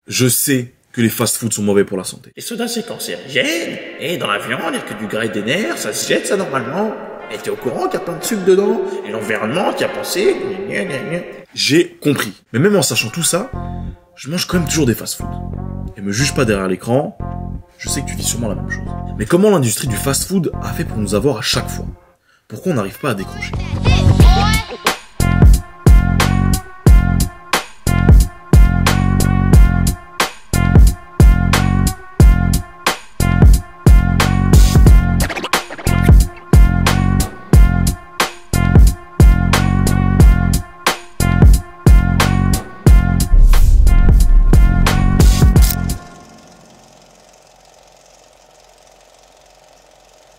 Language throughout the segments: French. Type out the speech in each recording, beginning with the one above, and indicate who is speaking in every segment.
Speaker 1: Je sais que les fast-foods sont mauvais pour la santé.
Speaker 2: Les sodas, c'est cancérigène. Et dans la viande, il n'y a que du gras et des nerfs, ça se jette, ça, normalement. Et t'es au courant qu'il y a plein de sucre dedans. Et l'environnement qui a pensé...
Speaker 1: J'ai compris. Mais même en sachant tout ça, je mange quand même toujours des fast-foods. Et me juge pas derrière l'écran, je sais que tu dis sûrement la même chose. Mais comment l'industrie du fast-food a fait pour nous avoir à chaque fois? Pourquoi on n'arrive pas à décrocher?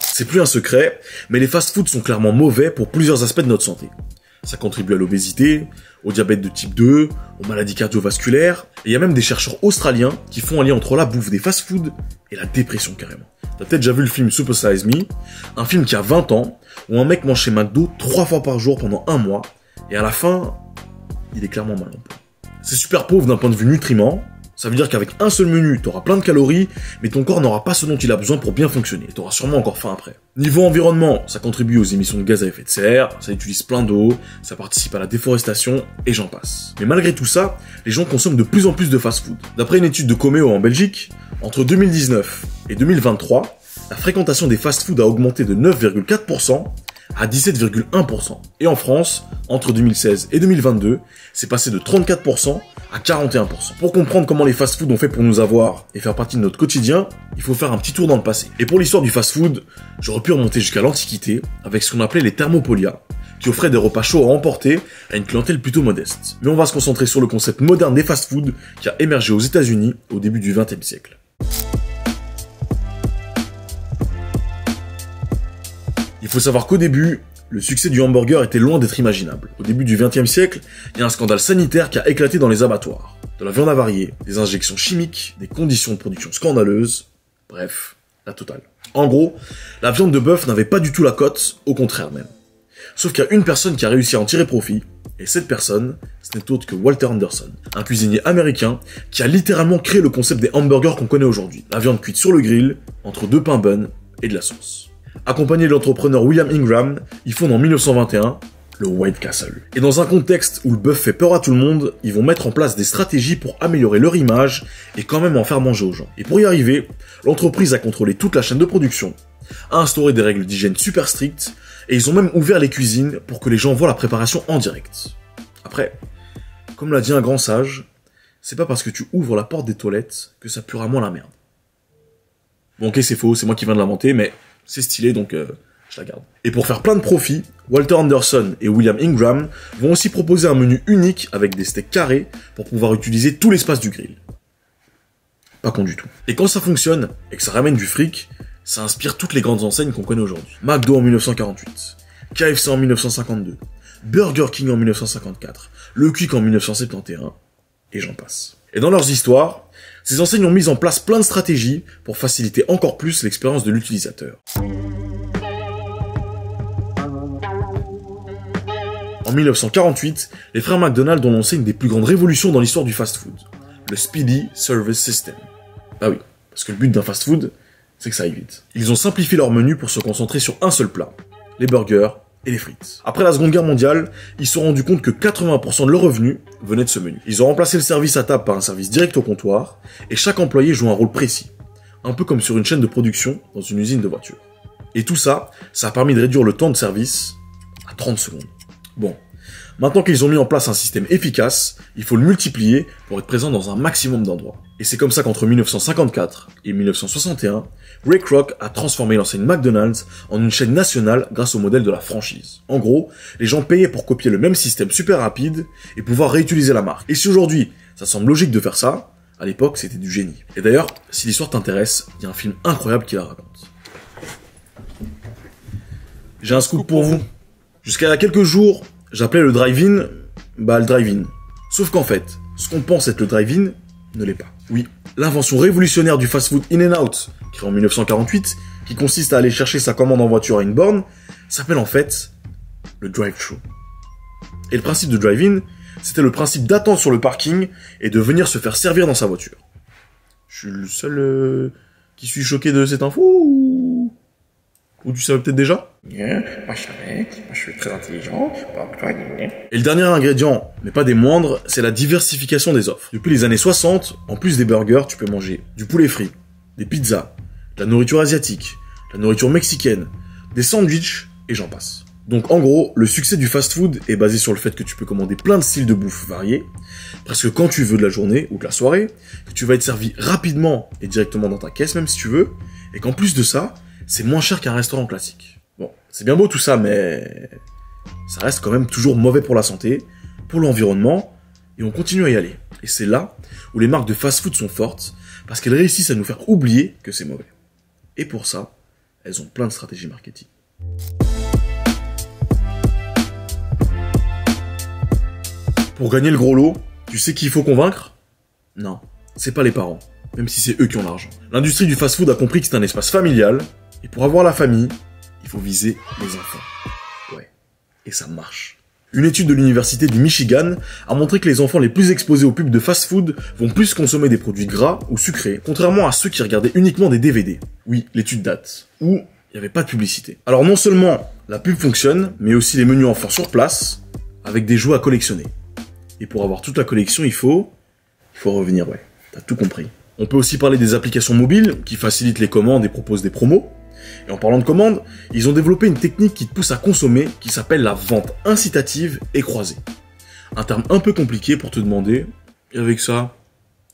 Speaker 1: C'est plus un secret, mais les fast-foods sont clairement mauvais pour plusieurs aspects de notre santé. Ça contribue à l'obésité, au diabète de type 2, aux maladies cardiovasculaires, et il y a même des chercheurs australiens qui font un lien entre la bouffe des fast-foods et la dépression carrément. T'as peut-être déjà vu le film Super Size Me, un film qui a 20 ans, où un mec mange chez McDo 3 fois par jour pendant un mois, et à la fin, il est clairement mal en point. C'est super pauvre d'un point de vue nutriments. Ça veut dire qu'avec un seul menu, t'auras plein de calories, mais ton corps n'aura pas ce dont il a besoin pour bien fonctionner. Et t'auras sûrement encore faim après. Niveau environnement, ça contribue aux émissions de gaz à effet de serre, ça utilise plein d'eau, ça participe à la déforestation, et j'en passe. Mais malgré tout ça, les gens consomment de plus en plus de fast-food. D'après une étude de Comeo en Belgique, entre 2019 et 2023, la fréquentation des fast-foods a augmenté de 9,4% à 17,1%. Et en France, entre 2016 et 2022, c'est passé de 34% à 41%. Pour comprendre comment les fast-foods ont fait pour nous avoir et faire partie de notre quotidien, il faut faire un petit tour dans le passé. Et pour l'histoire du fast-food, j'aurais pu remonter jusqu'à l'Antiquité avec ce qu'on appelait les thermopolia, qui offraient des repas chauds à emporter à une clientèle plutôt modeste. Mais on va se concentrer sur le concept moderne des fast-foods qui a émergé aux États-Unis au début du XXe siècle. Il faut savoir qu'au début, le succès du hamburger était loin d'être imaginable. Au début du XXe siècle, il y a un scandale sanitaire qui a éclaté dans les abattoirs. De la viande avariée, des injections chimiques, des conditions de production scandaleuses, bref, la totale. En gros, la viande de bœuf n'avait pas du tout la cote, au contraire même. Sauf qu'il y a une personne qui a réussi à en tirer profit, et cette personne, ce n'est autre que Walter Anderson, un cuisinier américain qui a littéralement créé le concept des hamburgers qu'on connaît aujourd'hui. La viande cuite sur le grill, entre deux pains buns et de la sauce. Accompagné de l'entrepreneur William Ingram, ils fondent en 1921 le White Castle. Et dans un contexte où le bœuf fait peur à tout le monde, ils vont mettre en place des stratégies pour améliorer leur image et quand même en faire manger aux gens. Et pour y arriver, l'entreprise a contrôlé toute la chaîne de production, a instauré des règles d'hygiène super strictes, et ils ont même ouvert les cuisines pour que les gens voient la préparation en direct. Après, comme l'a dit un grand sage, c'est pas parce que tu ouvres la porte des toilettes que ça puera moins la merde. Bon ok c'est faux, c'est moi qui viens de l'inventer, mais c'est stylé donc je la garde. Et pour faire plein de profits, Walter Anderson et William Ingram vont aussi proposer un menu unique avec des steaks carrés pour pouvoir utiliser tout l'espace du grill. Pas con du tout. Et quand ça fonctionne et que ça ramène du fric, ça inspire toutes les grandes enseignes qu'on connaît aujourd'hui. McDo en 1948, KFC en 1952, Burger King en 1954, Le Quick en 1971, et j'en passe. Et dans leurs histoires, ces enseignes ont mis en place plein de stratégies pour faciliter encore plus l'expérience de l'utilisateur. En 1948, les frères McDonald ont lancé une des plus grandes révolutions dans l'histoire du fast-food, le Speedy Service System. Bah oui, parce que le but d'un fast-food, c'est que ça aille vite. Ils ont simplifié leur menu pour se concentrer sur un seul plat, les burgers et les frites. Après la Seconde Guerre mondiale, ils se sont rendus compte que 80% de leurs revenus venaient de ce menu. Ils ont remplacé le service à table par un service direct au comptoir, et chaque employé joue un rôle précis, un peu comme sur une chaîne de production dans une usine de voitures. Et tout ça, ça a permis de réduire le temps de service à 30 secondes. Bon, maintenant qu'ils ont mis en place un système efficace, il faut le multiplier pour être présent dans un maximum d'endroits. Et c'est comme ça qu'entre 1954 et 1961, Ray Kroc a transformé l'enseigne McDonald's en une chaîne nationale grâce au modèle de la franchise. En gros, les gens payaient pour copier le même système super rapide et pouvoir réutiliser la marque. Et si aujourd'hui, ça semble logique de faire ça, à l'époque, c'était du génie. Et d'ailleurs, si l'histoire t'intéresse, il y a un film incroyable qui la raconte. J'ai un scoop pour vous. Jusqu'à il y a quelques jours, j'appelais le drive-in, le drive-in. Sauf qu'en fait, ce qu'on pense être le drive-in ne l'est pas. Oui, l'invention révolutionnaire du fast-food In-N-Out, créée en 1948, qui consiste à aller chercher sa commande en voiture à une borne, s'appelle en fait le drive-thru. Et le principe de drive-in, C'était le principe d'attendre sur le parking et de venir se faire servir dans sa voiture. Je suis le seul qui suis choqué de cette info ou tu savais peut-être déjà?
Speaker 2: Moi je savais, moi je suis très intelligent.
Speaker 1: Et le dernier ingrédient, mais pas des moindres, c'est la diversification des offres. Depuis les années 60, en plus des burgers, tu peux manger du poulet frit, des pizzas, de la nourriture asiatique, de la nourriture mexicaine, des sandwichs, et j'en passe. Donc en gros, le succès du fast-food est basé sur le fait que tu peux commander plein de styles de bouffe variés, presque quand tu veux de la journée ou de la soirée, que tu vas être servi rapidement et directement dans ta caisse même si tu veux, et qu'en plus de ça, c'est moins cher qu'un restaurant classique. Bon, c'est bien beau tout ça, mais ça reste quand même toujours mauvais pour la santé, pour l'environnement, et on continue à y aller. Et c'est là où les marques de fast-food sont fortes, parce qu'elles réussissent à nous faire oublier que c'est mauvais. Et pour ça, elles ont plein de stratégies marketing. Pour gagner le gros lot, tu sais qui il faut convaincre? Non, c'est pas les parents, même si c'est eux qui ont l'argent. L'industrie du fast-food a compris que c'est un espace familial, et pour avoir la famille, il faut viser les enfants. Ouais, et ça marche. Une étude de l'université du Michigan a montré que les enfants les plus exposés aux pubs de fast-food vont plus consommer des produits gras ou sucrés, contrairement à ceux qui regardaient uniquement des DVD. Oui, l'étude date. Où il n'y avait pas de publicité. Alors non seulement la pub fonctionne, mais aussi les menus enfants sur place, avec des jouets à collectionner. Et pour avoir toute la collection, il faut revenir, ouais. T'as tout compris. On peut aussi parler des applications mobiles qui facilitent les commandes et proposent des promos. Et en parlant de commandes, ils ont développé une technique qui te pousse à consommer qui s'appelle la vente incitative et croisée. Un terme un peu compliqué pour te demander, et avec ça,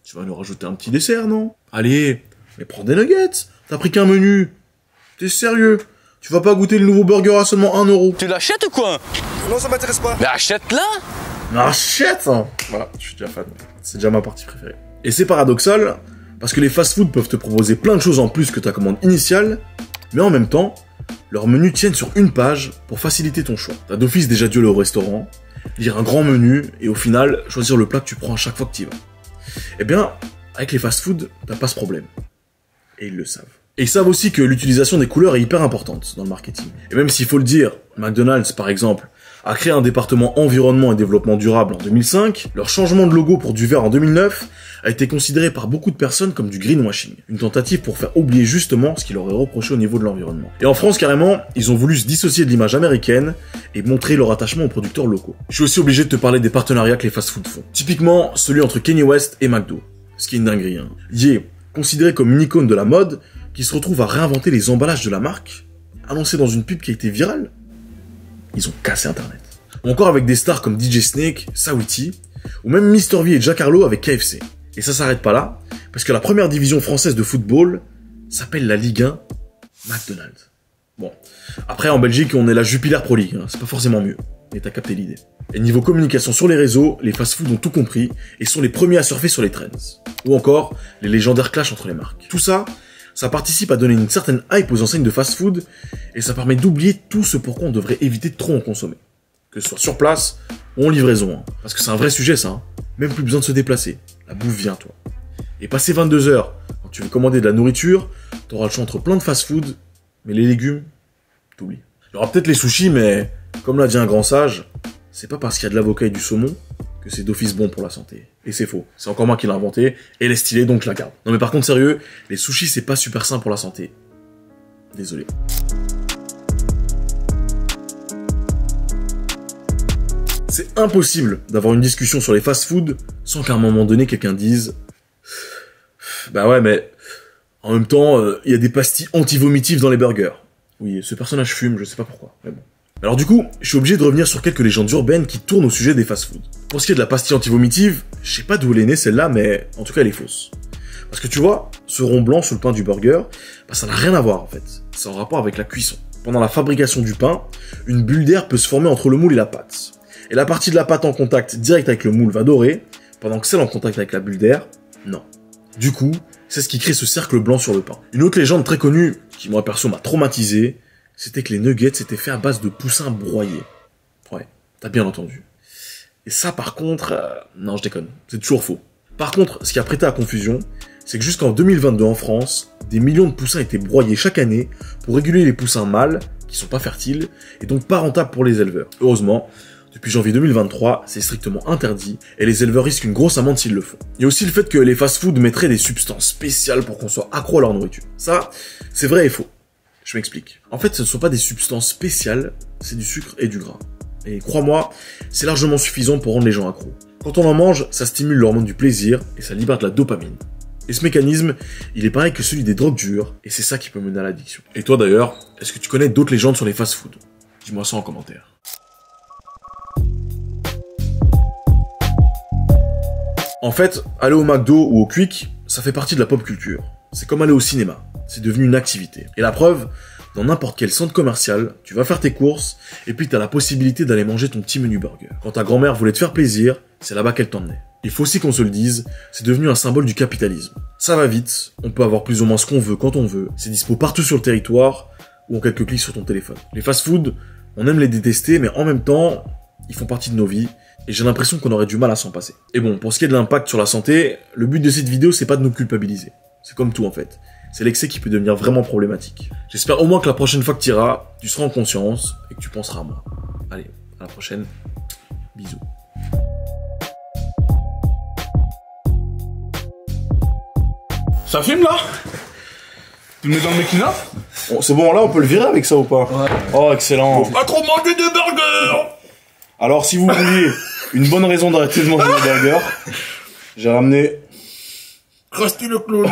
Speaker 1: tu vas nous rajouter un petit dessert, non? Allez, mais prends des nuggets, t'as pris qu'un menu. T'es sérieux? Tu vas pas goûter le nouveau burger à seulement 1 €.
Speaker 3: Tu l'achètes ou quoi?
Speaker 4: Non, ça m'intéresse pas.
Speaker 3: Mais achète-la!
Speaker 1: Achète! Voilà, je suis déjà fan. C'est déjà ma partie préférée. Et c'est paradoxal, parce que les fast-food peuvent te proposer plein de choses en plus que ta commande initiale, mais en même temps, leurs menus tiennent sur une page pour faciliter ton choix. T'as d'office déjà dû aller au restaurant, lire un grand menu, et au final, choisir le plat que tu prends à chaque fois que tu y vas. Eh bien, avec les fast-food, t'as pas ce problème. Et ils le savent. Et ils savent aussi que l'utilisation des couleurs est hyper importante dans le marketing. Et même s'il faut le dire, McDonald's par exemple, a créé un département environnement et développement durable en 2005, leur changement de logo pour du vert en 2009 a été considéré par beaucoup de personnes comme du greenwashing. Une tentative pour faire oublier justement ce qu'il leur est reproché au niveau de l'environnement. Et en France carrément, ils ont voulu se dissocier de l'image américaine et montrer leur attachement aux producteurs locaux. Je suis aussi obligé de te parler des partenariats que les fast-food font. Typiquement, celui entre Kanye West et McDo. Ce qui est une dinguerie, hein. Ye, considéré comme une icône de la mode, qui se retrouve à réinventer les emballages de la marque, annoncé dans une pub qui a été virale. Ils ont cassé Internet. Ou encore avec des stars comme DJ Snake, Saweetie, ou même Mr V et Jack Harlow avec KFC. Et ça s'arrête pas là, parce que la première division française de football s'appelle la Ligue 1 McDonald's. Bon, après en Belgique on est la Jupiler Pro League, hein, c'est pas forcément mieux, mais t'as capté l'idée. Et niveau communication sur les réseaux, les fast-food ont tout compris et sont les premiers à surfer sur les trends. Ou encore, les légendaires clashs entre les marques. Tout ça, ça participe à donner une certaine hype aux enseignes de fast-food et ça permet d'oublier tout ce pourquoi on devrait éviter de trop en consommer. Que ce soit sur place ou en livraison, hein. Parce que c'est un vrai sujet ça, hein. Même plus besoin de se déplacer. La bouffe vient, toi. Et passé 22 heures, quand tu veux commander de la nourriture, t'auras le choix entre plein de fast-food, mais les légumes, t'oublies. Il y aura peut-être les sushis, mais comme l'a dit un grand sage, c'est pas parce qu'il y a de l'avocat et du saumon que c'est d'office bon pour la santé. Et c'est faux. C'est encore moi qui l'ai inventé, et elle est stylée, donc je la garde. Non mais par contre, sérieux, les sushis, c'est pas super sain pour la santé. Désolé. C'est impossible d'avoir une discussion sur les fast-food sans qu'à un moment donné quelqu'un dise « Bah ouais, mais en même temps, il y a des pastilles anti-vomitives dans les burgers. » Oui, ce personnage fume, je sais pas pourquoi, mais bon. Alors du coup, je suis obligé de revenir sur quelques légendes urbaines qui tournent au sujet des fast-food. Pour ce qui est de la pastille anti-vomitive, je sais pas d'où elle est née celle-là, mais en tout cas elle est fausse. Parce que tu vois, ce rond blanc sur le pain du burger, bah ça n'a rien à voir en fait. C'est en rapport avec la cuisson. Pendant la fabrication du pain, une bulle d'air peut se former entre le moule et la pâte. Et la partie de la pâte en contact direct avec le moule va dorer, pendant que celle en contact avec la bulle d'air, non. Du coup, c'est ce qui crée ce cercle blanc sur le pain. Une autre légende très connue, qui moi perso m'a traumatisé, c'était que les nuggets étaient faits à base de poussins broyés. Ouais, t'as bien entendu. Et ça par contre, non je déconne, c'est toujours faux. Par contre, ce qui a prêté à confusion, c'est que jusqu'en 2022 en France, des millions de poussins étaient broyés chaque année pour réguler les poussins mâles, qui sont pas fertiles, et donc pas rentables pour les éleveurs. Heureusement, Depuis janvier 2023, c'est strictement interdit et les éleveurs risquent une grosse amende s'ils le font. Il y a aussi le fait que les fast-foods mettraient des substances spéciales pour qu'on soit accro à leur nourriture. Ça, c'est vrai et faux. Je m'explique. En fait, ce ne sont pas des substances spéciales, c'est du sucre et du gras. Et crois-moi, c'est largement suffisant pour rendre les gens accros. Quand on en mange, ça stimule l'hormone du plaisir et ça libère de la dopamine. Et ce mécanisme, il est pareil que celui des drogues dures, et c'est ça qui peut mener à l'addiction. Et toi d'ailleurs, est-ce que tu connais d'autres légendes sur les fast-foods? Dis-moi ça en commentaire. En fait, aller au McDo ou au Quick, ça fait partie de la pop culture. C'est comme aller au cinéma. C'est devenu une activité. Et la preuve, dans n'importe quel centre commercial, tu vas faire tes courses, et puis t'as la possibilité d'aller manger ton petit menu burger. Quand ta grand-mère voulait te faire plaisir, c'est là-bas qu'elle t'emmenait. Il faut aussi qu'on se le dise, c'est devenu un symbole du capitalisme. Ça va vite, on peut avoir plus ou moins ce qu'on veut quand on veut, c'est dispo partout sur le territoire, ou en quelques clics sur ton téléphone. Les fast-foods, on aime les détester, mais en même temps, ils font partie de nos vies, et j'ai l'impression qu'on aurait du mal à s'en passer. Et bon, pour ce qui est de l'impact sur la santé, le but de cette vidéo, c'est pas de nous culpabiliser. C'est comme tout en fait. C'est l'excès qui peut devenir vraiment problématique. J'espère au moins que la prochaine fois que tu iras, tu seras en conscience, et que tu penseras à moi. Allez, à la prochaine. Bisous.
Speaker 3: Ça filme là? Tu me mets dans le making of?
Speaker 1: Bon, c'est bon, là, on peut le virer avec ça ou pas? Ouais. Oh, excellent.
Speaker 3: Faut pas trop manger de burgers!
Speaker 1: Alors, si vous vouliez une bonne raison d'arrêter de manger des burgers, j'ai ramené...
Speaker 3: Krusty le clown.